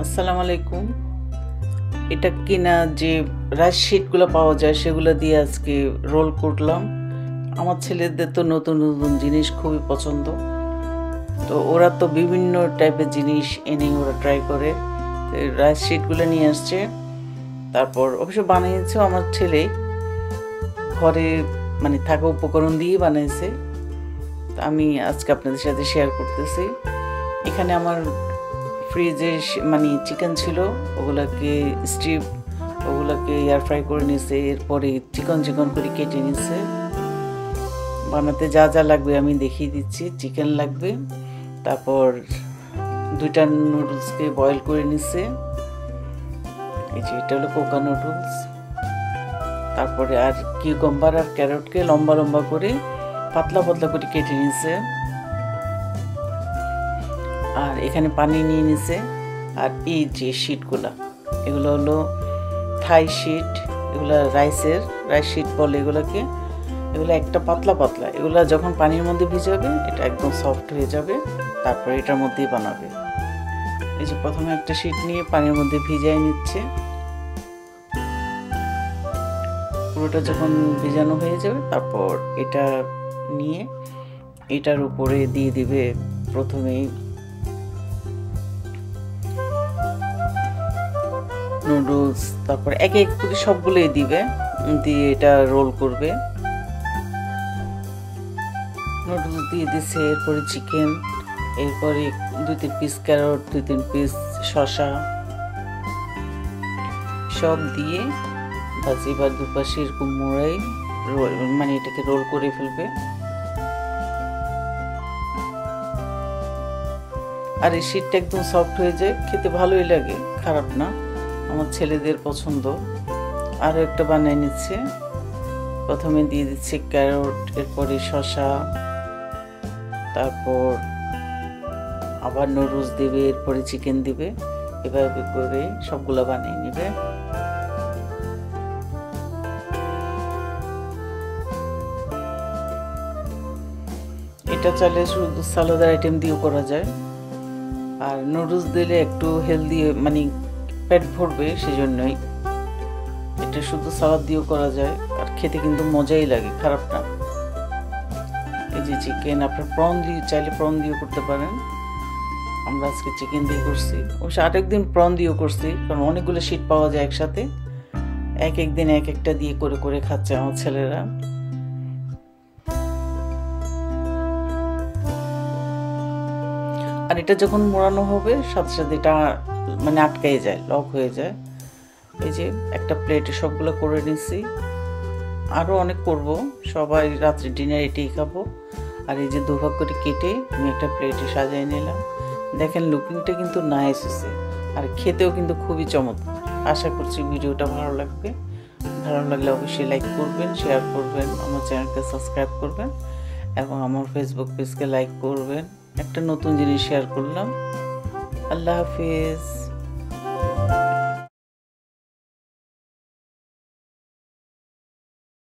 আসসালামু আলাইকুম। এটা কিনা যে রাইস শিটগুলো পাওয়া যায় সেগুলো দিয়ে আজকে রোল করলাম। আমার ছেলেদের তো নতুন নতুন জিনিস খুবই পছন্দ, তো ওরা তো বিভিন্ন টাইপের জিনিস এনে ওরা ট্রাই করে। তো রাইস শিটগুলো নিয়ে আসছে, তারপর অবশ্য বানিয়েছে আমার ছেলে, ঘরে মানে থাকা উপকরণ দিয়ে বানিয়েছে। আমি আজকে আপনাদের সাথে শেয়ার করতেছি। এখানে আমার ফ্রিজে মানে চিকেন ছিল, ওগুলাকে ওগুলাকে এয়ার ফ্রাই করে নিয়েছে। এরপরে চিকন চিকন করে কেটে নিয়েছে। বানাতে যা যা লাগবে আমি দেখিয়ে দিচ্ছি। চিকেন লাগবে, তারপর 2টা নুডলসকে বয়েল করে নিচ্ছে। এই যে এটা হলো কোকা নুডলস। তারপরে আর কিউকাম্বার আর ক্যারটকে লম্বা লম্বা করে পাতলা পাতলা করে কেটে নিয়েছে। আর এখানে পানি নিয়ে নিছে। আর এই যে শিটগুলা, এগুলো হলো থাই শিট, এগুলো রাইস শিট বলে এগুলোকে। এগুলো একটা পাতলা পাতলা, এগুলো যখন পানির মধ্যে ভিজাবে এটা একদম সফট হয়ে যাবে, তারপরে এটার মধ্যেই বানাবে। এই যে প্রথমে একটা শিট নিয়ে পানির মধ্যে ভিজাই নিচ্ছে। পুরোটা যখন ভিজানো হয়ে যাবে তারপর এটা নিয়ে এটার উপরে দিয়ে দিবে প্রথমেই নুডলস, তারপর এক এক করে সবগুলোই দিবে, দিয়ে এটা রোল করবে। নুডলস দিয়ে দিছে, এরপরে চিকেন, এরপরে 2-3 পিস ক্যারট, 2-3 পিস শসা সব দিয়ে ভাজি বা দুপাশে এরকম মোড়াই রোল, মানে এটাকে রোল করে ফেলবে। আর এই শীটটা একদম সফট হয়ে যায়, খেতে ভালোই লাগে, খারাপ না, আমার ছেলেদের পছন্দ। আরও একটা বানিয়ে নিচ্ছে। প্রথমে দিয়ে দিচ্ছে ক্যারট, এরপরে শসা, তারপর আবার নুডলস দিবে, এরপরে চিকেন দিবে। এভাবে করে সবগুলো বানিয়ে নেবে। এটা চাইলে শুধু সালাদের আইটেম দিয়েও করা যায়। আর নুডলস দিলে একটু হেলদি, মানে পেট ভরবে, সেজন্যই এটা শুধু সালাদ দিয়েও করা যায়। আর খেতে কিন্তু মজাই লাগে, খারাপ না। এই যে চিকেন, আপনার প্রন দিয়ে চাইলে প্রন দিয়েও করতে পারেন। আমরা আজকে চিকেন দিয়ে করছি, অবশ্য আরেকদিন প্রন দিয়েও করছি, কারণ অনেকগুলো শিট পাওয়া যায় একসাথে। এক একদিন এক একটা দিয়ে করে করে খাচ্ছে আমার ছেলেরা। আর এটা যখন মোড়ানো হবে সাথে সাথে এটা মানে আটকাই যায়, লক হয়ে যায়। এই যে একটা প্লেটে সবগুলো করে নিচ্ছি, আরও অনেক করব, সবাই রাত্রে ডিনার এটাই খাবো। আর এই যে দুভাগ করে কেটে আমি একটা প্লেটে সাজিয়ে নিলাম। দেখেন লুকিংটা কিন্তু নাইস হয়েছে, আর খেতেও কিন্তু খুবই চমৎকার। আশা করছি ভিডিওটা ভালো লাগবে। ভালো লাগলে অবশ্যই লাইক করবেন, শেয়ার করবেন, আমার চ্যানেলকে সাবস্ক্রাইব করবেন এবং আমার ফেসবুক পেজকে লাইক করবেন। একটা নতুন জিনিস শেয়ার করলাম। আল্লাহ হাফিজ।